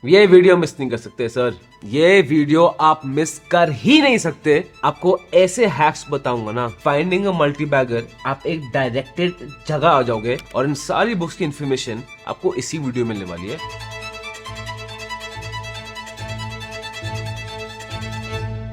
ये video miss नहीं कर सकते सर, ये वीडियो आप मिस कर ही नहीं सकते। आपको ऐसे हैक्स बताऊंगा ना, फाइंडिंग अ मल्टी बैगर, आप एक डायरेक्टेड जगह आ जाओगे और इन सारी बुक्स की इंफॉर्मेशन आपको इसी वीडियो में मिलने वाली है।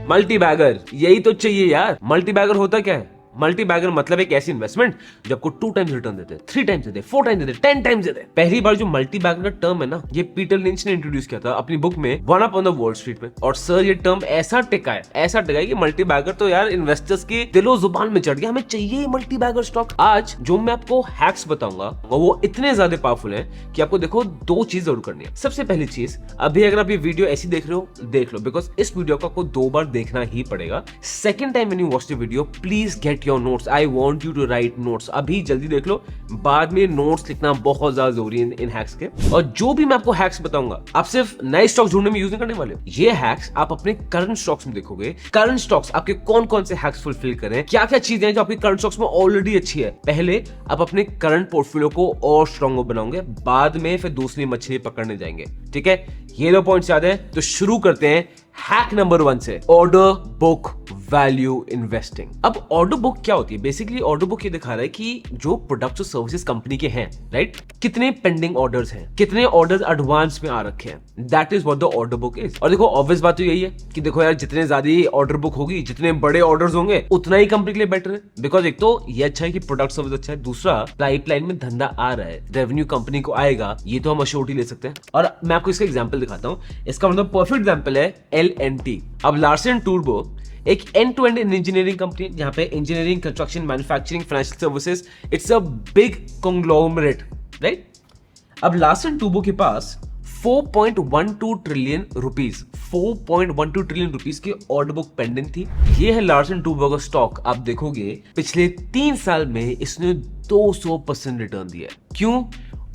मल्टी बैगर, यही तो चाहिए यार। मल्टी बैगर होता क्या है? मल्टी बैगर मतलब एक ऐसी इन्वेस्टमेंट जो आपको 2 टाइम्स रिटर्न देते हैं, 3 टाइम्स देते हैं, 4 टाइम्स देते हैं, 10 टाइम्स देते हैं। पहली बार जो मल्टी बैगर का टर्म है ना, ये पीटर लिंच ने इंट्रोड्यूस किया था अपनी बुक में one up on the wall street में। और सर ये टर्म ऐसा टिका है कि मल्टी बैगर तो यार इन्वेस्टर्स की दिलो जुबान में चढ़ गया, हमें चाहिए मल्टी बैगर स्टॉक। आज जो मैं आपको हैक्स बताऊंगा वो इतने ज्यादा पावरफुल है कि आपको देखो 2 चीज जरूर करनी है। सबसे पहली चीज, अभी अगर आप ये वीडियो ऐसी देख रहे हो, देख लो, बिकॉज इस वीडियो को आपको 2 बार देखना ही पड़ेगा। Second time when you watch the video, please get your notes. I want you to write notes. अभी जल्दी देख लो, बाद में नोट्स लिखना बहुत ज्यादा जरूरी है इन हैक्स के। और जो भी मैं आपको हैक्स बताऊंगा, आप सिर्फ नए स्टॉक्स ढूंढने में यूज नहीं करने वाले। ये हैक्स आप अपने करंट स्टॉक्स में देखोगे, करंट स्टॉक्स आपके कौन कौन से हैक्स फुलफिल करें, क्या क्या चीजें हैं जो आपके करंट स्टॉक्स में ऑलरेडी अच्छी है। पहले आप अपने करंट पोर्टफोलियो को और स्ट्रॉन्ग बनाओगे, बाद में फिर दूसरी मछली पकड़ने जाएंगे। ठीक है, ये 2 पॉइंट्स याद है तो शुरू करते हैं हैक नंबर 1 से, ऑर्डर बुक वैल्यू इन्वेस्टिंग। अब ऑर्डर बुक क्या होती है? बेसिकली ऑर्डर बुक ये दिखा रहा है कि जो प्रोडक्ट्स और सर्विसेज कंपनी के हैं, राइट, कितने पेंडिंग ऑर्डर्स हैं, कितने ऑर्डर्स एडवांस में आ रखे हैं। That is what the order book is. और देखो ऑब्वियस बात तो यही है कि देखो यार, जितने ज्यादा ऑर्डर बुक होगी, जितने बड़े ऑर्डर्स होंगे, उतना ही कंपनी के लिए बेटर है। बिकॉज एक तो ये अच्छा है कि प्रोडक्ट सर्विस अच्छा है, दूसरा पाइपलाइन में धंधा आ रहा है, रेवेन्यू कंपनी को आएगा, ये तो हम अश्योरिटी ले सकते हैं। और मैं आपको इसका एग्जांपल दिखाता हूं। इसका मतलब परफेक्ट एग्जांपल है L&T। अब लार्सन टूब्रो एक end to end engineering company है, जहां पे engineering, construction, manufacturing, financial services, it's a big conglomerate, right. अब लार्सन टूब्रो के पास 4.12 ट्रिलियन रुपीस, 4.12 ट्रिलियन रुपीस की ऑर्डर बुक पेंडिंग थी। ये है लार्सन टूब्रो का स्टॉक। आप देखोगे पिछले 3 साल में इसने 200% रिटर्न दिया है। क्यों?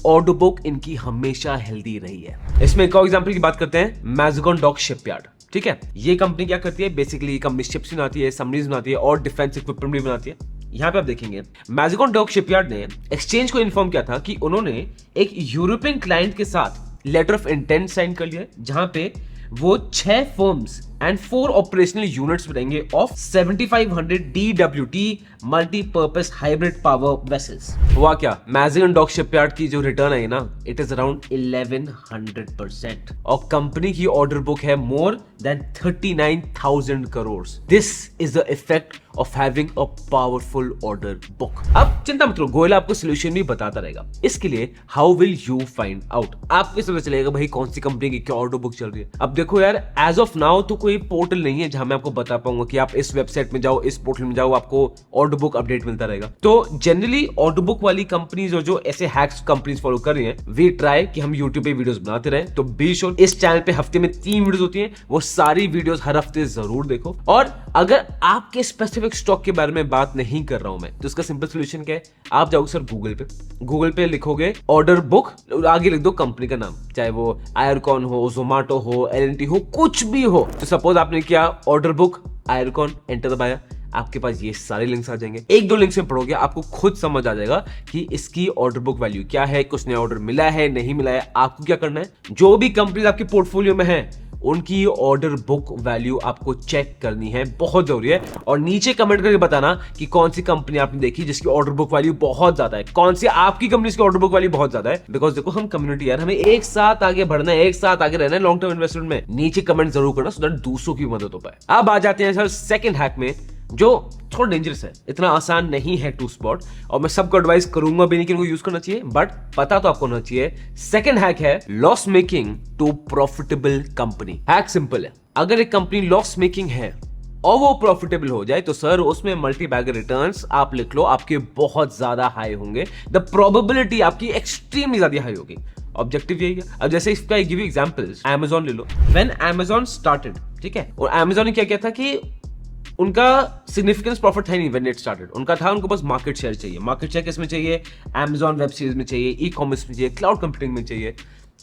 ऑर्डर बुक इनकी हमेशा हेल्दी रही है। इसमें एक और एग्जांपल की बात करते हैं, मैज़गान डॉक शिपयार्ड। ठीक है, ये कंपनी क्या करती है? बेसिकली कंपनी शिप्स बनाती है, सबमरीन्स बनाती है और डिफेंस इक्विपमेंट भी बनाती है। यहां पे आप देखेंगे मैज़गान डॉक शिपयार्ड ने एक्सचेंज को इन्फॉर्म किया था कि उन्होंने एक यूरोपियन क्लाइंट के साथ लेटर ऑफ इंटेंट साइन कर लिया है, जहां पे वो 6 फर्म्स एंड 4 ऑपरेशनल यूनिट्स बनाएंगे of 7500 DWT multipurpose hybrid power vessels. हुआ क्या? मैज़गान डॉक शिपयार्ड की जो रिटर्न है ना, इट इज अराउंड 1100%। और कंपनी की ऑर्डर बुक है more than 39,000 crore. This is the effect of having a powerful order book. अब चिंता मत करो, गोयल आपको सोल्यूशन भी बताता रहेगा। इसके लिए how will you find out? आपको कैसे पता चलेगा भाई कौन सी कंपनी की क्या ऑर्डर बुक चल रही है? अब देखो यार, एज ऑफ नाउ तो कोई पोर्टल नहीं है जहां मैं आपको बता पाऊंगा कि आप इस वेबसाइट में जाओ, इस पोर्टल में जाओ, आपको ऑर्डर बुक अपडेट मिलता रहेगा। तो जनरली ऑर्डर बुक वाली कंपनीज और जो ऐसे हैक्स कंपनीज फॉलो कर रही हैं, वी ट्राई कि हम यूट्यूब पे वीडियोस बनाते रहे। तो बी श्योर इस चैनल पे हफ्ते में 3 वीडियोस होती हैं, वो सारी वीडियोस हर हफ्ते जरूर देखो। और अगर आपके स्पेसिफिक स्टॉक के बारे में बात नहीं कर रहा हूं मैं, तो इसका सिंपल सोल्यूशन क्या है? आप जाओगे सर गूगल पे लिखोगे ऑर्डर बुक, आगे लिख दो कंपनी का नाम, चाहे वो आयरकॉन हो, जोमेटो हो, L&T हो, कुछ भी हो। तो सपोज आपने किया ऑर्डर बुक आयरकॉन, एंटर दबाया, आपके पास ये सारे लिंक्स आ जाएंगे। 1-2 लिंक्स में पढ़ोगे, आपको खुद समझ आ जाएगा कि इसकी ऑर्डर बुक वैल्यू क्या है, कुछ नया ऑर्डर मिला है, नहीं मिला है। आपको क्या करना है, जो भी कंपनी आपके पोर्टफोलियो में है उनकी ऑर्डर बुक वैल्यू आपको चेक करनी है, बहुत जरूरी है। और नीचे कमेंट करके बताना कि कौन सी कंपनी आपने देखी जिसकी ऑर्डर बुक वैल्यू बहुत ज्यादा है, कौन सी आपकी कंपनी की ऑर्डर बुक वैल्यू बहुत ज्यादा है। बिकॉज देखो, हम कम्युनिटी यार, हमें एक साथ आगे बढ़ना है, एक साथ आगे रहना है लॉन्ग टर्म इन्वेस्टमेंट में। नीचे कमेंट जरूर करना सो दैट दूसरों की मदद हो पाए। अब आ जाते हैं सर सेकंड हैक में, जो थोड़ा डेंजरस है, इतना आसान नहीं है टू स्पॉट, और मैं सबको एडवाइस करूंगा भी नहीं कि इनको यूज करना चाहिए, बट पता तो आपको होना चाहिए। सेकंड हैक है loss making to profitable company. Hack simple है, अगर एक कंपनी लॉस मेकिंग है और वो प्रॉफिटेबल हो जाए, तो सर उसमें मल्टी बैगर रिटर्न्स आप लिख लो, आपके बहुत ज्यादा हाई होंगे। द प्रोबेबिलिटी आपकी एक्सट्रीमली ज्यादा हाई होगी। ऑब्जेक्टिव यही है। अब जैसे इसका गिव यू एग्जांपल्स, Amazon ले लो। व्हेन Amazon स्टार्टेड, ठीक है, और Amazon ने क्या किया था कि उनका सिग्निफिकेंस प्रॉफिट है नहीं व्हेन इट स्टार्टेड। उनका था, उनको बस मार्केट शेयर चाहिए। मार्केट शेयर किस में चाहिए? Amazon वेब सीरीज में चाहिए, ई कॉमर्स में चाहिए, क्लाउड कंप्यूटिंग में चाहिए।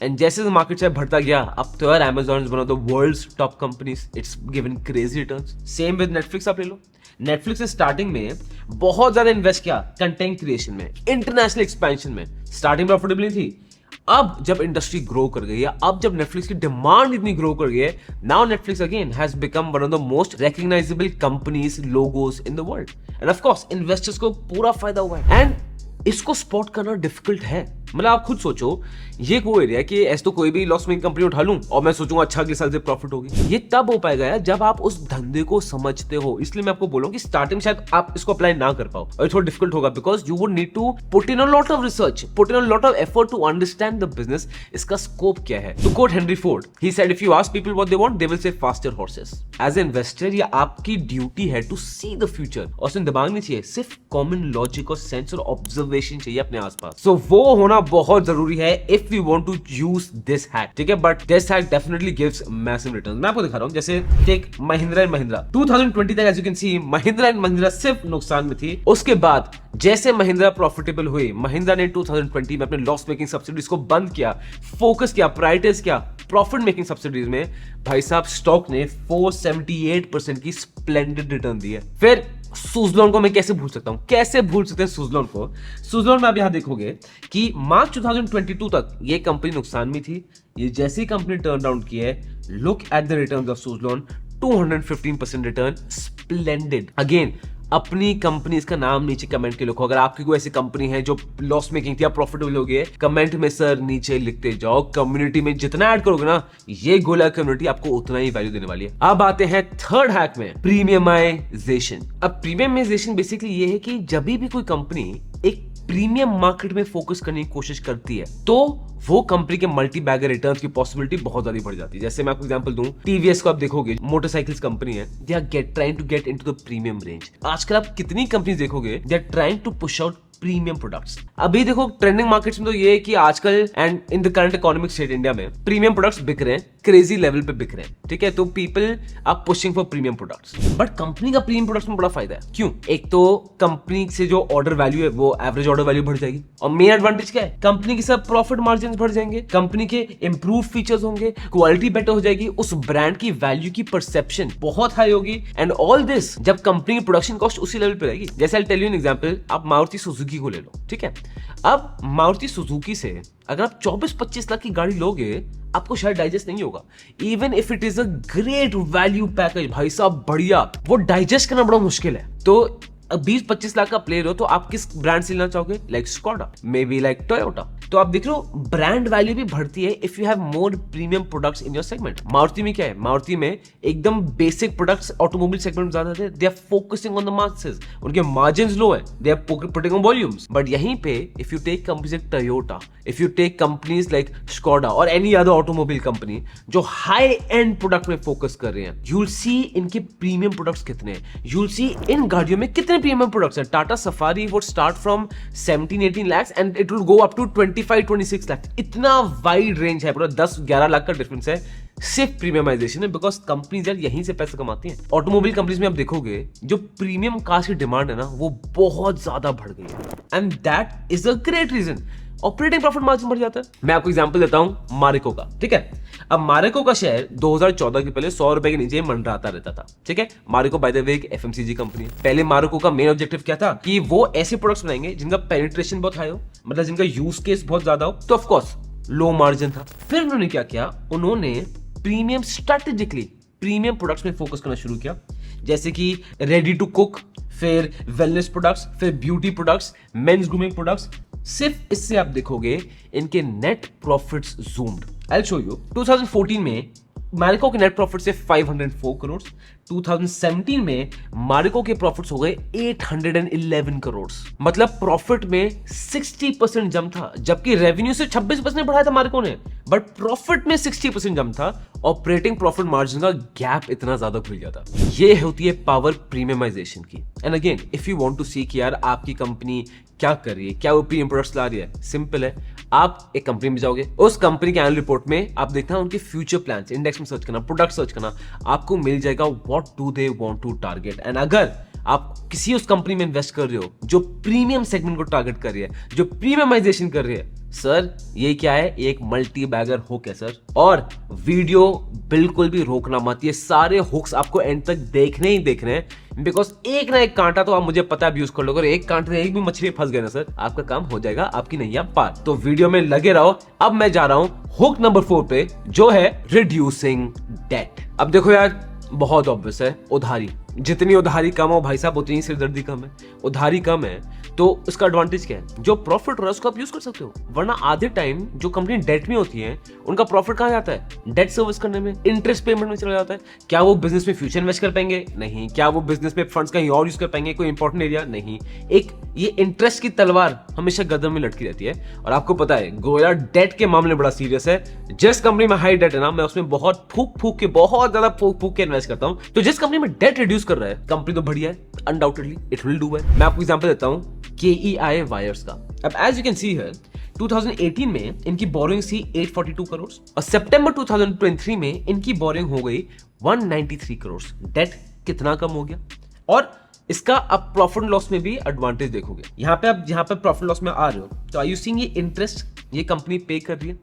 एंड जैसे मार्केट शेयर बढ़ता गया, अब तो यार Amazon is one of the world's top companies, it's given crazy returns. Same with Netflix आप ले लो। नेटफ्लिक्स ने स्टार्टिंग में बहुत ज्यादा इन्वेस्ट किया कंटेंट क्रिएशन में, इंटरनेशनल एक्सपेंशन में। स्टार्टिंग प्रॉफिटेबल नहीं थी, अब जब इंडस्ट्री ग्रो कर गई है, अब जब नेटफ्लिक्स की डिमांड इतनी ग्रो कर गई है, now Netflix again has become one of the most recognisable companies, logos in the world. End of course investors को पूरा फायदा हुआ है। एंड इसको स्पॉट करना डिफिकल्ट है। मतलब आप खुद सोचो, ये वो एरिया है कि ऐसे तो कोई भी लॉस मेकिंग कंपनी उठा लूं और मैं सोचूंगा अच्छा अगले साल से प्रॉफिट होगी। ये तब हो पाएगा यार जब आप उस धंधे को समझते हो। इसलिए मैं आपको बोलूं कि स्टार्टिंग में शायद आप इसको अप्लाई ना कर पाओ और थोड़ा डिफिकल्ट होगा, because you would need to put in a lot of research, put in a lot of effort to understand the business, इसका स्कोप क्या है। तो quote Henry Ford, he said if you ask people what they want, they will say faster horses. As a investor ये आपकी duty है to see the future, और उसमें दिमाग नहीं चाहिए, सिर्फ कॉमन लॉजिक और सेंस और ऑब्जर्वेशन चाहिए अपने आसपास। सो वो होना बहुत जरूरी है if we want to use this hack, ठीक है। But this hack definitely gives massive returns। मैं आपको दिखा रहा हूं, जैसे टेक महिंद्रा एंड महिंद्रा 2020 तक, as you can see Mahindra and Mahindra सिर्फ नुकसान में थी। उसके बाद जैसे महिंद्रा प्रॉफिटेबल हुई, महिंद्रा ने 2020 में अपने लॉस मेकिंग सब्सिडीज को बंद किया, फोकस किया, प्रायोरिटाइज किया प्रॉफिट मेकिंग सब्सिडीज में। भाई साहब स्टॉक ने 478% की स्प्लेंडेड रिटर्न दी है। फिर सुज़लोन को मैं कैसे भूल सकता हूं, कैसे भूल सकते हैं सुज़लोन को। सुज़लोन में आप यहां देखोगे कि मार्च 2022 तक ये कंपनी नुकसान में थी। ये जैसी कंपनी टर्न अराउंड की है, look at the returns of Suzlon, 215% return, splendid. Again अपनी कंपनी का नाम नीचे कमेंट के लिखो। अगर आपकी कोई ऐसी कंपनी है जो लॉस मेकिंग थी या प्रॉफिटेबल हो गई, कमेंट में सर नीचे लिखते जाओ। कम्युनिटी में जितना ऐड करोगे ना, ये गोला कम्युनिटी आपको उतना ही वैल्यू देने वाली है। अब आते हैं थर्ड हैक में, प्रीमियमाइजेशन। अब प्रीमियमाइजेशन बेसिकली ये है कि जब भी कोई कंपनी एक प्रीमियम मार्केट में फोकस करने की कोशिश करती है, तो वो कंपनी के मल्टी बैगर रिटर्न्स की पॉसिबिलिटी बहुत ज्यादा बढ़ जाती है। जैसे मैं आपको एग्जांपल दूं, टीवीएस को आप देखोगे, मोटरसाइकिल्स कंपनी है, they are trying to get into the premium range. आजकल आप कितनी कंपनीज देखोगे, they are trying to push out premium products. अभी देखो ट्रेंडिंग मार्केट्स में तो ये है कि आजकल and in the current economic state India में प्रीमियम प्रोडक्ट्स बिक रहे हैं, क्रेजी लेवल पे बिक रहे हैं, ठीक है। तो people are pushing for premium products. But company का प्रीमियम प्रोडक्ट्स में बड़ा फायदा है। क्यों? एक तो कंपनी से जो ऑर्डर वैल्यू है वो एवरेज ऑर्डर वैल्यू बढ़ जाएगी, और मेन एडवांटेज क्या है, कंपनी की सब प्रॉफिट मार्जिन बढ़ जाएंगे, कंपनी के इंप्रूव फीचर्स होंगे, क्वालिटी बेटर हो जाएगी, उस ब्रांड की वैल्यू की परसेप्शन बहुत हाई होगी। एंड ऑल दिस जब कंपनी की प्रोडक्शन कॉस्ट उसी लेवल पे रहेगी। जैसे I tell you an example, आप मारुति सुजुकी को ले लो, ठीक है। अब मारुति सुजुकी से अगर आप 24-25 लाख की गाड़ी लोगे, आपको शायद डाइजेस्ट नहीं होगा। Even if it is a great value package, भाई साहब बढ़िया, वो डाइजेस्ट करना बड़ा मुश्किल है। तो 20-25 लाख का प्लेयर हो तो आप किस ब्रांड से लेना चाहोगे? Like Skoda, may be like Toyota. तो आप देख रहे हो ब्रांड वैल्यू भी बढ़ती है if you have more premium products in your segment. Maruti में क्या है, मारुति में एकदम बेसिक प्रोडक्ट्स ऑटोमोबाइल सेगमेंट में ज्यादा थे, they are focusing on the masses, उनके मार्जिन्स लो है, they are putting on volumes. But यहीं पे if you take companies like Toyota, if you take companies like Skoda और एनी अदर ऑटोमोबाइल कंपनी जो high end product में focus कर रहे हैं, यू विल सी इनके प्रीमियम प्रोडक्ट्स कितने हैं, यू विल सी इन गाड़ियों में कितने प्रीमियम प्रोडक्ट्स हैं। Tata Safari would start from 17-18 lakhs and it will go up to 25-26 lakh. इतना वाइड रेंज है, पूरा 10-11 लाख का डिफरेंस है, सिर्फ प्रीमियमाइजेशन है, बिकॉज कंपनीज यार यहीं से पैसे कमाती हैं। ऑटोमोबाइल कंपनीज में आप देखोगे जो प्रीमियम कार्स की डिमांड है ना, वो बहुत ज्यादा बढ़ गई है, and that is a great reason. Operating profit margin बढ़ जाता है। मैं आपको एग्जांपल देता हूं मारिको का, ठीक है। अब मारिको का शेयर 2014 के पहले 100 रुपए के नीचे मंडराता रहता था, ठीक है। मारिको बाय द वे एक एफएमसीजी कंपनी है। पहले मारिको का मेन ऑब्जेक्टिव क्या था कि वो ऐसे प्रोडक्ट्स बनाएंगे जिनका पेनिट्रेशन बहुत हाई हो, मतलब जिनका यूज केस बहुत ज्यादा हो, तो ऑफ कोर्स लो मार्जिन था। फिर उन्होंने क्या किया, उन्होंने प्रीमियम स्ट्रेटेजिकली प्रीमियम प्रोडक्ट्स में फोकस करना शुरू किया, जैसे कि रेडी टू कुक, फिर वेलनेस प्रोडक्ट्स, फिर beauty products, mains grooming products. सिर्फ इससे आप देखोगे इनके net profits zoomed। I'll show you। 2014 में मारिको के नेट प्रॉफिट से 504 करोड़, 2017 में मारिको के प्रॉफिट्स हो गए 811 करोड़। मतलब प्रॉफिट में 60% जम था, जबकि रेवेन्यू से 26% बढ़ाया था मारिको ने, बट प्रॉफिट में 60% जम था। ऑपरेटिंग प्रॉफिट मार्जिन का गैप इतना ज्यादा खुल गया था। ये होती है पावर प्रीमियमाइजेशन की। And again if you want to see कि यार आपकी कंपनी क्या कर रही है, क्या वो प्रीमियम प्रोडक्ट्स ला रही है, सिंपल है, आप एक कंपनी में जाओगे, उस कंपनी के एनुअल रिपोर्ट में आप देखना उनके फ्यूचर प्लान्स, इंडेक्स में सर्च करना, प्रोडक्ट सर्च करना, आपको मिल जाएगा what do they want to target. And अगर आप किसी उस कंपनी में इन्वेस्ट कर रहे हो जो प्रीमियम सेगमेंट को टारगेट कर रही है, जो प्रीमियमाइजेशन कर रही है, सर ये क्या है, एक मल्टी बैगर हुक है सर। और वीडियो बिल्कुल भी रोकना मत, ये सारे हुक्स आपको एंड तक देखने ही देखने हैं, बिकॉज एक ना एक कांटा तो आप मुझे पता है यूज कर लोगे, एक कांटे में एक भी मछली फंस गए ना सर, आपका काम हो जाएगा, आपकी नैया पार। तो वीडियो में लगे रहो। अब मैं जा रहा हूं हुक नंबर 4 पे, जो है रिड्यूसिंग डेट। अब देखो यार, बहुत ऑब्वियस है, उधारी, जितनी उधारी कम हो भाई साहब उतनी सिरदर्दी कम है। उधारी कम है तो उसका एडवांटेज क्या है, जो प्रॉफिट हो रहा है उसको आप यूज कर सकते हो, वरना आधे टाइम जो कंपनी डेट में होती है उनका प्रॉफिट कहां जाता है, डेट सर्विस करने में, इंटरेस्ट पेमेंट में चला जाता है। क्या वो बिजनेस में फ्यूचर इन्वेस्ट कर पाएंगे? नहीं। क्या वो बिजनेस में फंड्स कहीं और यूज कर पाएंगे, कोई इंपॉर्टेंट एरिया? नहीं। एक ये इंटरेस्ट की तलवार हमेशा गर्दन में लटकी रहती है। और आपको पता है गोयला डेट के मामले में बड़ा सीरियस है। जिस कंपनी में हाई डेट है ना, मैं उसमें बहुत फूक के, बहुत ज्यादा फूक के इन्वेस्ट करता हूं। तो जिस कंपनी में डेट रिड्यूस कर रहा है, कंपनी तो बढ़िया है, undoubtedly it will do well. मैं आपको एग्जांपल देता हूं KEI वायर्स का। अब as you can see here, 2018 में इनकी बोरिंग थी 842 करोड़ और सितंबर 2023 में इनकी बोरिंग हो गई 193 करोड़। डेट कितना कम हो गया। और इसका अब प्रॉफिट लॉस में भी एडवांटेज देखोगे। यहाँ पे प्रॉफिट लॉस में आ रहे हो तो आर यू सीइंग ये इंटरेस्ट ये कंपनी पे कर रही है।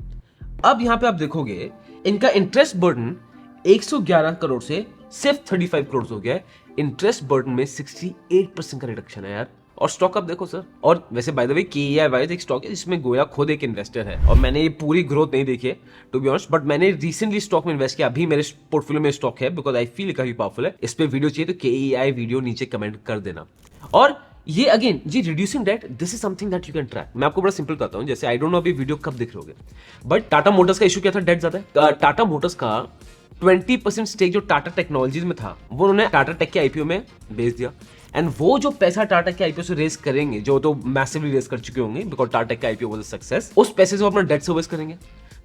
अब यहाँ पे आप देखोगे इनका इंटरेस्ट बर्डन 111 करोड़ से सिर्फ 35 करोड़ हो गया है। इंटरेस्ट बर्डन में 68% का रिडक्शन है यार। और स्टॉक आप देखो सर। और वैसे by the way KEI wise एक स्टॉक है जिसमें गोया खुद एक इन्वेस्टर है, और मैंने ये पूरी ग्रोथ नहीं देखी है टू बी ऑनेस्ट, बट मैंने रिसेंटली स्टॉक में इन्वेस्ट किया। अभी मेरे पोर्टफोलियो में स्टॉक है बिकॉज आई फील काफी पावरफुल है। इस पे वीडियो चाहिए तो KEI वीडियो नीचे कमेंट कर देना। और ये अगेन जी reducing debt, this is something that you can track. मैं आपको बड़ा सिंपल बताता हूँ। जैसे आई डोंट नो अभी वीडियो कब दिख रहे होगे, बट टाटा मोटर्स का इशू क्या था, डेट ज्यादा है। टाटा मोटर्स का 20% स्टेक जो टाटा टेक्नोलॉजीज में था वो उन्होंने टाटा टेक के IPO में बेच दिया। एंड वो जो पैसा टाटा के IPO से रेस करेंगे, जो तो मैसिवली रेस कर चुके होंगे बिकॉज टाटा का IPO वाज अ सक्सेस, उस पैसे से वो अपना डेट सर्विस करेंगे।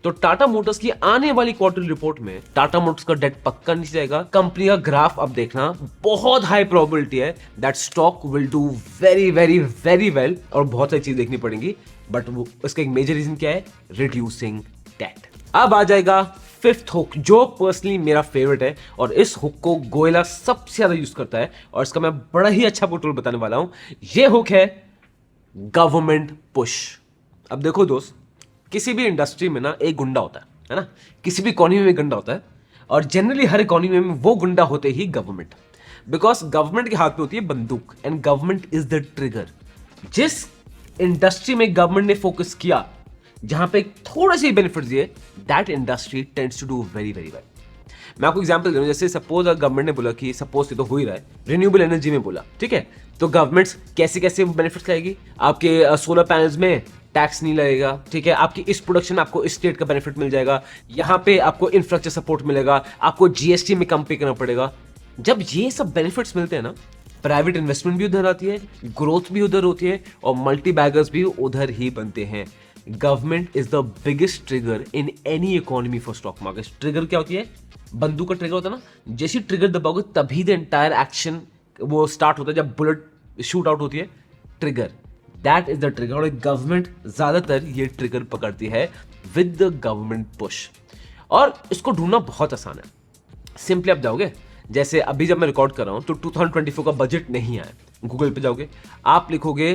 तो टाटा मोटर्स की आने वाली क्वार्टरली रिपोर्ट में टाटा मोटर्स का डेट पक्का नीचे जाएगा। कंपनी का ग्राफ अब देखना, बहुत हाई प्रोबेबिलिटी है that stock will do very very very well. और बहुत सारी चीज देखनी पड़ेंगी, बट वो उसका एक मेजर रीजन क्या है, रिड्यूसिंग डेट। अब आ जाएगा फिफ्थ हुक, जो पर्सनली मेरा फेवरेट है और इस हुक को गोयला सबसे ज्यादा यूज करता है और इसका मैं बड़ा ही अच्छा पोर्टल बताने वाला हूं। ये हुक है गवर्नमेंट पुश। अब देखो दोस्त, किसी भी इंडस्ट्री में ना एक गुंडा होता है ना, किसी भी इकोनॉमी में गुंडा होता है, और जनरली हर इकोनॉमी में वो गुंडा होते ही गवर्नमेंट, बिकॉज गवर्नमेंट के हाथ में होती है बंदूक and government is the trigger. जिस इंडस्ट्री में गवर्नमेंट ने फोकस किया, जहां पे थोड़े से बेनिफिट दिए, that industry tends to do very very well. मैं आपको एग्जांपल दे रहा हूं। जैसे सपोज गवर्नमेंट ने बोला कि सपोज ये तो हो ही रहा है, रिन्यूएबल एनर्जी में बोला, ठीक है, तो गवर्नमेंट कैसे कैसे बेनिफिट्स लाएगी, आपके सोलर पैनल्स में टैक्स नहीं लगेगा, ठीक है, आपकी इस प्रोडक्शन में आपको इस स्टेट का बेनिफिट मिल जाएगा, यहाँ पे आपको इंफ्रास्ट्रक्चर सपोर्ट मिलेगा, आपको GST में कम पे करना पड़ेगा। जब ये सब बेनिफिट्स मिलते हैं ना, प्राइवेट इन्वेस्टमेंट भी उधर आती है, ग्रोथ भी उधर होती है, और मल्टी बैगर्स भी उधर ही बनते हैं। Government is the biggest trigger in any economy for stock market. Trigger क्या होती है, बंदूक का ट्रिगर होता है ना, जैसे ट्रिगर दबाओगे तभी द एंटायर एक्शन वो स्टार्ट होता है। जब बुलेट शूट आउट होती है, trigger, that is the trigger. और गवर्नमेंट ज्यादातर ये ट्रिगर पकड़ती है विद द गवर्नमेंट पुश, और इसको ढूंढना बहुत आसान है। सिंपली आप जाओगे, जैसे अभी जब मैं रिकॉर्ड कर रहा हूं तो 2024 का बजट नहीं आया, गूगल पे जाओगे, आप लिखोगे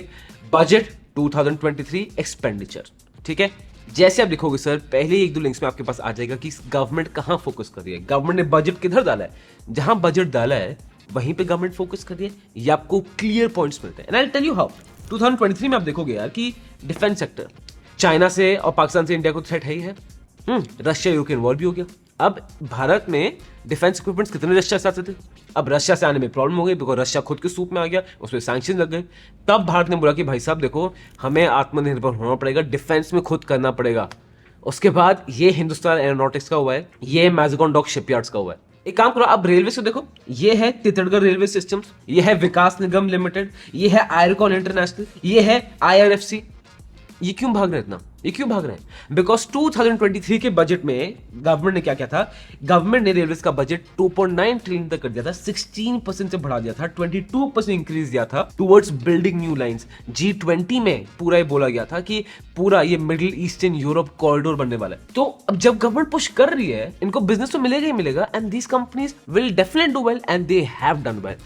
बजट 2023 एक्सपेंडिचर, ठीक है। जैसे आप लिखोगे सर, पहले एक दो लिंक्स में आपके पास आ जाएगा कि गवर्नमेंट कहां फोकस कर रही है, गवर्नमेंट ने बजट किधर डाला है, जहां बजट डाला है वहीं पे गवर्नमेंट फोकस कर रही है। ये आपको क्लियर पॉइंट्स मिलते हैं and I will tell you how. 2023 में आप देखोगे यार कि डिफेंस सेक्टर, चाइना से और पाकिस्तान से इंडिया को थ्रेट है ही है। रशिया यूक्रेन वॉर भी हो गया। अब भारत में डिफेंस इक्विपमेंट्स कितने रशिया से आते थे, अब रशिया से आने में प्रॉब्लम हो गई बिकॉज रशिया खुद के सूप में आ गया, उसमें सैंक्शन लग गए। तब भारत ने बोला कि भाई साहब देखो, हमें आत्मनिर्भर होना पड़ेगा, डिफेंस में खुद करना पड़ेगा। उसके बाद ये हिंदुस्तान एरोनॉटिक्स का हुआ है, ये मैज़गान डॉक शिपयार्ड्स का हुआ है। एक काम करो, आप रेलवे से देखो, ये है तितड़गढ़ रेलवे सिस्टम्स, ये है विकास निगम लिमिटेड, ये है आयरकॉन इंटरनेशनल, ये है IRFC। ये क्यों भाग रहे हैं इतना, ये क्यों भाग रहे हैं? बिकॉज 2023 के बजट में गवर्नमेंट ने क्या किया था, गवर्नमेंट ने रेलवे का बजट 2.9 ट्रिलियन तक कर दिया था, 16% से बढ़ा दिया था, 22% इंक्रीज दिया था towards building new lines. G20 में पूरा ये बोला गया था कि पूरा ये मिडिल ईस्टर्न यूरोप कॉरिडोर बनने वाला है। तो अब जब गवर्नमेंट पुश कर रही है, इनको बिजनेस तो मिलेगा ही मिलेगा, and these companies will definitely do well and they have done well.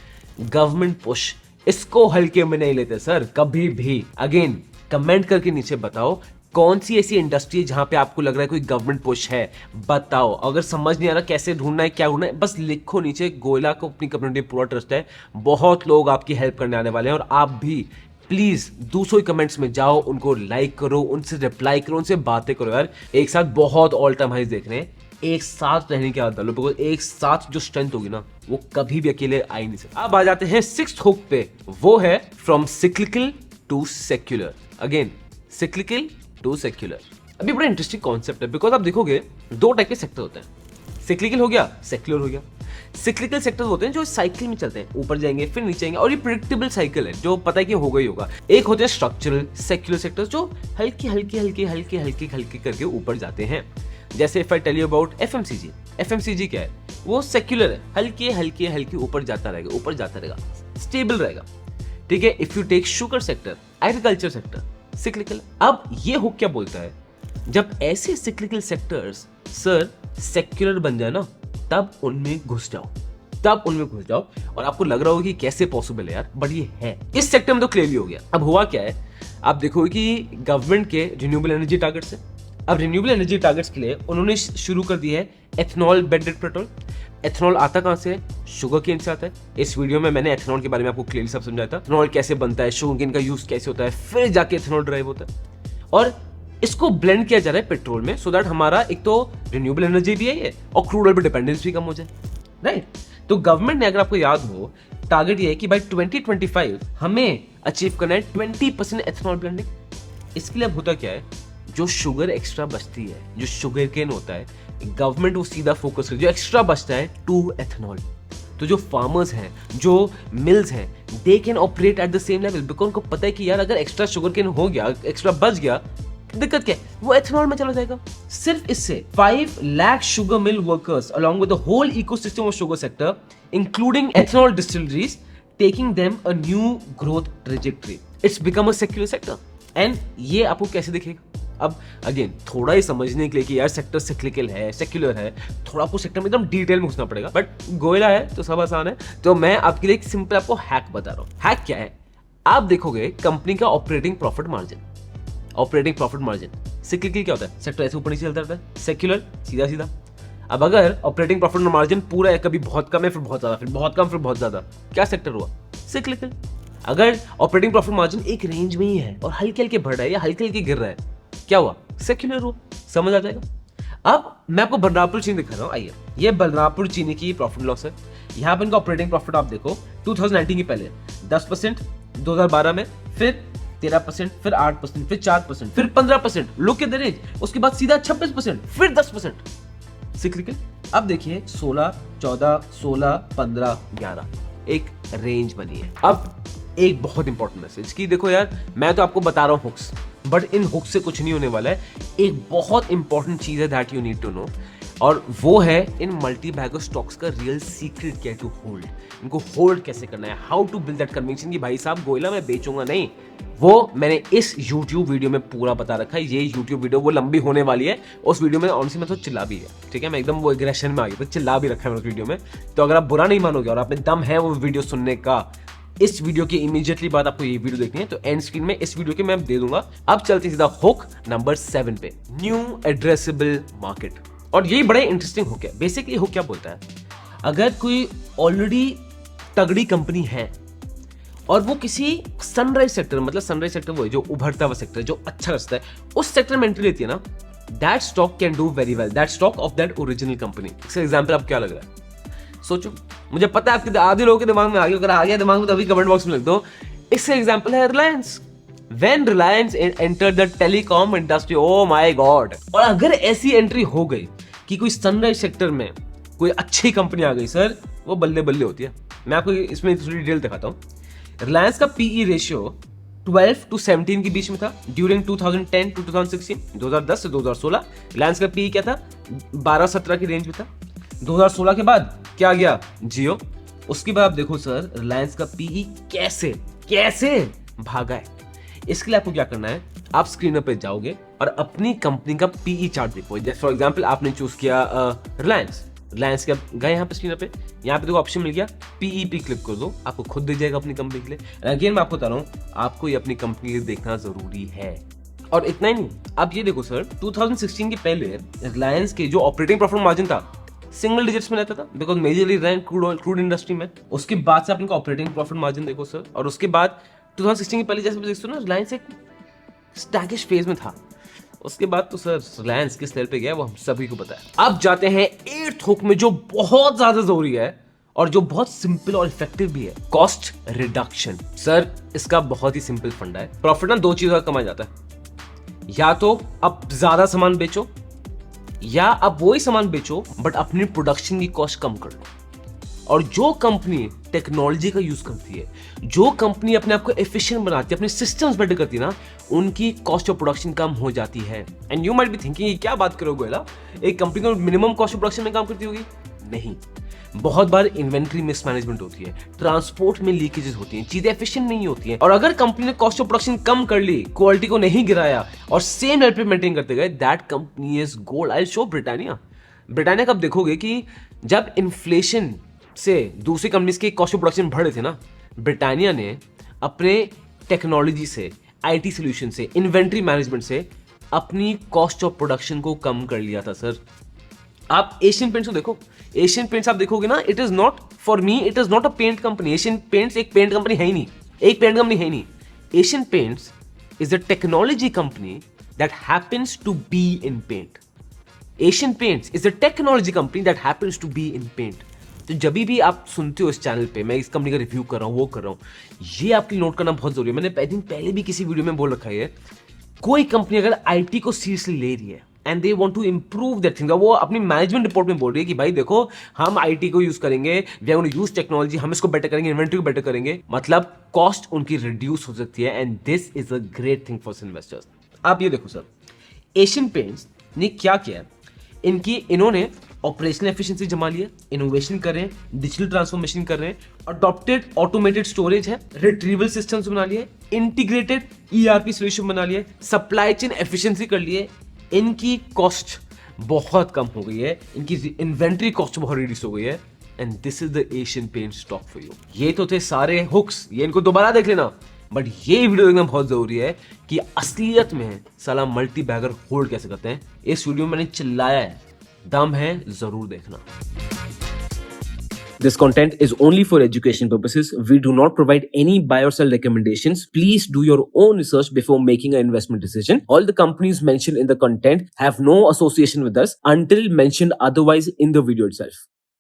Government push, इसको हल्के में नहीं लेते सर कभी भी। अगेन कमेंट करके नीचे बताओ कौन सी ऐसी इंडस्ट्री है जहां पे आपको लग रहा है कोई गवर्नमेंट पुश है, बताओ। अगर समझ नहीं आ रहा कैसे ढूंढना है क्या ढूंढना है, बस लिखो नीचे। गोयला को अपनी कम्युनिटी पूरा ट्रस्ट है, बहुत लोग आपकी हेल्प करने आने वाले हैं। और आप भी प्लीज दूसरों के कमेंट्स में जाओ, उनको लाइक करो, उनसे रिप्लाई करो, उनसे बातें करो यार। एक साथ बहुत ऑल टाइम हाइज देख रहे हैं, एक साथ रहने की आदत डालो, बिकॉज एक साथ जो स्ट्रेंथ होगी ना वो कभी भी अकेले आ ही नहीं सकती। अब आ जाते हैं सिक्स्थ हुक पे, वो है from cyclical to secular. Again cyclical to secular, अभी बड़ा इंटरेस्टिंग कॉन्सेप्ट है, बिकॉज आप देखोगे दो टाइप के सेक्टर होते हैं, सिक्लिकल हो गया, सेक्युलर हो गया। सिक्लिकल सेक्टर होते हैं जो साइकिल में चलते हैं, ऊपर जाएंगे फिर नीचे आएंगे, और ये प्रेडिक्टेबल साइकिल है जो पता है कि होगा ही होगा। एक होते हैं स्ट्रक्चरल सेक्युलर सेक्टर्स जो हल्के हल्के हल्के हल्के हल्के हल्के करके ऊपर जाते हैं। जैसे if I tell you about FMCG, FMCG क्या है, वो सेक्युलर है, हल्के हल्के हल्के ऊपर जाता रहेगा, ऊपर जाता रहेगा, स्टेबल रहेगा, ठीक है। If you take sugar sector, agriculture sector, cyclical. अब ये हुक क्या बोलता है, जब ऐसे सिक्लिकल सेक्टर्स सर सेक्युलर बन जाए ना, तब उनमें घुस जाओ, तब उनमें घुस जाओ। और आपको लग रहा होगा कि कैसे पॉसिबल है यार, बट ये है। इस सेक्टर में तो क्लियरली हो गया। अब हुआ क्या है, आप देखोगे कि गवर्नमेंट के रिन्यूएबल एनर्जी टारगेट्स है। अब रिन्यूएबल एनर्जी टारगेट्स के लिए उन्होंने शुरू कर दिया है एथनॉल बेडेड पेट्रोल। एथनॉल आता कहां से है, शुगर केन से आता है। इस वीडियो में मैंने एथनॉल के बारे में आपको क्लियरली सब समझाया था, एथनॉल कैसे बनता है, शुगर केन का यूज कैसे होता है, फिर जाके एथनॉल ड्राइव होता है। और इसको ब्लेंड किया जा रहा है पेट्रोल में, सो दैट हमारा एक तो रिन्यूएबल एनर्जी भी है और क्रूड ऑयल पे डिपेंडेंस भी कम हो जाए, राइट। तो गवर्नमेंट ने, अगर आपको याद हो, टारगेट ये है कि बाय 2025 हमें अचीव करना है 20% एथनॉल ब्लेंडिंग। इसके लिए अब होता क्या है, जो शुगर एक्स्ट्रा बचती है, जो शुगर केन होता है, गवर्नमेंट वो सीधा फोकस करे जो एक्स्ट्रा बचता है टू एथनॉल। तो जो फार्मर्स हैं, जो मिल्स हैं, they can operate at the same level, because उनको पता है कि यार अगर एक्स्ट्रा शुगर केन हो गया, एक्स्ट्रा बच गया, दिक्कत क्या है, वो एथनॉल में चला जाएगा। सिर्फ इससे 5 lakh sugar mill workers along with the whole ecosystem of sugar sector including ethanol distilleries taking them a new growth trajectory. It's become a secular sector. And ये आपको कैसे दिखेगा? अब अगेन थोड़ा ही समझने के लिए कि यार सेक्टर सिक्लिकल है, सेक्युलर है, थोड़ा आपको सेक्टर में एकदम डिटेल में घुसना पड़ेगा, बट गोयला है तो सब आसान है। तो मैं आपके लिए एक सिंपल आपको हैक बता रहा हूँ। हैक क्या है, आप देखोगे कंपनी का operating profit margin, operating profit margin cyclical क्या होता है, सेक्टर ऐसे ऊपर नीचे चलता रहता है, सेक्युलर सीधा सीधा। अब अगर ऑपरेटिंग प्रॉफिट मार्जिन पूरा है, कभी बहुत कम है, फिर बहुत ज्यादा, फिर बहुत कम, फिर बहुत ज्यादा, क्या सेक्टर हुआ, सिक्लिकल। अगर ऑपरेटिंग प्रॉफिट मार्जिन एक रेंज में ही है और हल्के हल्के बढ़ रहा है या हल्के हल्के गिर रहा है, क्या हुआ, सेक्युलर हुआ। समझ आ जाएगा। अब मैं आपको बलरामपुर चीनी दिखा रहा हूँ, आइए। ये बलरामपुर चीनी की प्रॉफिट लॉस है। यहाँ पर इनका ऑपरेटिंग प्रॉफिट आप देखो 2019 के पहले 10%, 2012 में फिर 13%, फिर 8%, फिर 4%, फिर 15%, लुक एट द रेंज। उसके बाद सीधा 26%, फिर 10%, सिक्लिकल। अब देखिए 16, 14, 16, 15, 11, एक रेंज बनी है। अब एक बहुत इंपॉर्टेंट मैसेज कि देखो यार, मैं तो आपको बता रहा हूँ हुक्स, बट इन हुक्स से कुछ नहीं होने वाला है। एक बहुत इंपॉर्टेंट चीज है that you need to know, और वो है इन मल्टी बैगर स्टॉक्स का रियल सीक्रेट क्या है टू होल्ड। इनको होल्ड कैसे करना है, how to build that conviction कि भाई साहब गोयला मैं बेचूंगा नहीं। वो मैंने इस YouTube वीडियो में पूरा बता रखा है। ये YouTube वीडियो वो लंबी होने वाली है। उस वीडियो में ऑनसी में तो चिल्ला भी है, ठीक है, मैं एकदम वो एग्रेशन में आ गया, तो चिल्ला भी रखा है उस वीडियो में। तो अगर आप बुरा नहीं मानोगे और आप में दम है वो वीडियो सुनने का, इस वीडियो की इमीडिएटली बाद आपको ये वीडियो देखनी है, तो एंड स्क्रीन में इस वीडियो के मैं दे दूंगा। अब चलते सीधा हुक नंबर 7 पे, न्यू एड्रेसेबल मार्केट। और ये बड़ा इंटरेस्टिंग हुक है। बेसिकली हुक क्या बोलता है, अगर कोई ऑलरेडी तगड़ी कंपनी है और वो किसी सनराइज सेक्टर, मतलब सनराइज सेक्टर वो है जो उभरता हुआ सेक्टर, जो अच्छा रास्ता है, उस सेक्टर में एंट्री लेती है ना, that stock can do very well, that stock of that original company. इसका एग्जांपल आपको क्या लग रहा है, सोचो। मुझे पता है आपके आधे लोगों के दिमाग में आ गया, अगर आ गया दिमाग में तो अभी कमेंट बॉक्स में लिख दो। इसका एग्जांपल है Reliance. When Reliance entered the telecom industry, oh my God! और अगर ऐसी एंट्री हो गई कि कोई सनराइज सेक्टर में कोई अच्छी कंपनी आ गई सर, वो बल्ले बल्ले होती है। मैं आपको इसमें थोड़ी डिटेल दिखाता हूँ। रिलायंस का पीई रेशियो 12 to 17 के बीच में था ड्यूरिंग 2010 to 2016, 2010 से 2016। रिलायंस का पीई क्या था, 12-17 की रेंज में था। 2016 के बाद क्या गया, जियो। उसके बाद आप देखो सर, रिलायंस का पीई कैसे कैसे भागा है। इसके लिए आपको क्या करना है, आप स्क्रीन पे जाओगे और अपनी कंपनी का पीई चार्ट देखो। जैसे फॉर एग्जांपल आपने चूज किया रिलायंस, रिलायंस के, आप गए यहाँ पे स्क्रीन पे, यहाँ पे देखो ऑप्शन मिल गया पीईपी, क्लिक कर दो, आपको खुद दे जाएगा अपनी कंपनी के लिए। अगेन मैं आपको बता रहा हूँ, आपको ये अपनी कंपनी के लिए देखना जरूरी है। और इतना ही नहीं, आप ये देखो सर, 2016 के पहले रिलायंस के जो ऑपरेटिंग प्रॉफिट मार्जिन था सिंगल डिजिट्स में रहता था, because majorly rank crude industry में। उसके बाद से आप इनका ऑपरेटिंग प्रॉफिट मार्जिन देखो सर, और उसके बाद 2016 के पहले जैसे देखते हो ना, रिलायंस एक स्टैगिश फेज में था। उसके बाद तो सर रिलायंस किस लेवल पे गया वो हम सभी को पता है। अब जाते हैं 8th हुक में, जो बहुत ज्यादा जरूरी है और जो बहुत सिंपल और इफेक्टिव भी है, कॉस्ट रिडक्शन। सर इसका बहुत ही सिंपल फंडा है। प्रॉफिट ना दो चीजों का कमाया जाता है, या तो आप ज्यादा सामान बेचो, या आप वही सामान बेचो बट अपनी प्रोडक्शन की कॉस्ट कम कर लो। और जो कंपनी टेक्नोलॉजी का यूज करती है, जो कंपनी अपने आप को एफिशिएंट बनाती है, अपने सिस्टम्स बेटर करती है ना, उनकी कॉस्ट ऑफ प्रोडक्शन कम हो जाती है। And you might be thinking ये क्या बात करोगे गोयला, एक कंपनी को मिनिमम कॉस्ट ऑफ प्रोडक्शन में काम करती होगी? नहीं, बहुत बार इन्वेंट्री मिसमैनेजमेंट होती है, ट्रांसपोर्ट में लीकेजेस होती हैं, चीजें एफिशिएंट नहीं होती हैं। और अगर कंपनी ने कॉस्ट ऑफ प्रोडक्शन कम कर ली, क्वालिटी को नहीं गिराया और सेम लेवल पे मेंटेन करते गए, that company is gold. I show Britannia. Britannia कब देखोगे कि जब इन्फ्लेशन से दूसरी कंपनीज के कॉस्ट ऑफ प्रोडक्शन बढ़ रहे थे ना, ब्रिटानिया ने अपने टेक्नोलॉजी से, आईटी सॉल्यूशन से, इन्वेंट्री मैनेजमेंट से अपनी कॉस्ट ऑफ प्रोडक्शन को कम कर लिया था सर। आप एशियन पेंट्स को देखो, एशियन पेंट्स आप देखोगे ना, it is not for me, it is not a paint company. Asian Paints एक पेंट कंपनी है ही नहीं, एक पेंट कंपनी है ही नहीं। Asian Paints is a technology company that happens to be in paint. Asian Paints is a technology company that happens to be in paint. तो जब भी आप सुनते हो इस चैनल पे मैं इस कंपनी का रिव्यू कर रहा हूँ, वो कर रहा हूँ, ये आपकी नोट करना बहुत जरूरी है। मैंने आई थिंक पहले भी किसी वीडियो में बोल रखा है, कोई कंपनी अगर आईटी को सीरियसली ले रही है and they want to improve that thing, वो अपनी मैनेजमेंट रिपोर्ट में बोल रही है कि भाई देखो हम आईटी को यूज करेंगे, we are going to use technology, हम इसको बेटर करेंगे, इन्वेंटरी को बेटर करेंगे, मतलब कॉस्ट उनकी रिड्यूस हो सकती है। And this is a great thing for investors. आप ये देखो सर, एशियन पेंट्स ने क्या किया है, इन्होंने ऑपरेशनल एफिशिएंसी जमा लिया, इनोवेशन कर रहे हैं, डिजिटल ट्रांसफॉर्मेशन कर रहे हैं, अडॉप्टेड ऑटोमेटेड स्टोरेज है, रिट्रीवल सिस्टम्स बना लिए, इंटीग्रेटेड ईआरपी सॉल्यूशन बना लिए, सप्लाई चेन एफिशिएंसी कर लिए, इनकी कॉस्ट बहुत कम हो गई है, इनकी इन्वेंट्री कॉस्ट बहुत रिड्यूस हो गई है। And this is the Asian paint stock for you. ये तो थे सारे हुक्स, ये इनको दोबारा देख लेना, बट ये वीडियो देखना बहुत जरूरी है कि असलियत में साला मल्टी बैगर होल्ड कैसे करते हैं। इस वीडियो में मैंने चिल्लाया है, दम है, जरूर देखना। This content is only for education purposes. We do not provide any buy or sell recommendations. Please do your own research before making an investment decision. All the companies mentioned in the content have no association with us until mentioned otherwise in the video itself.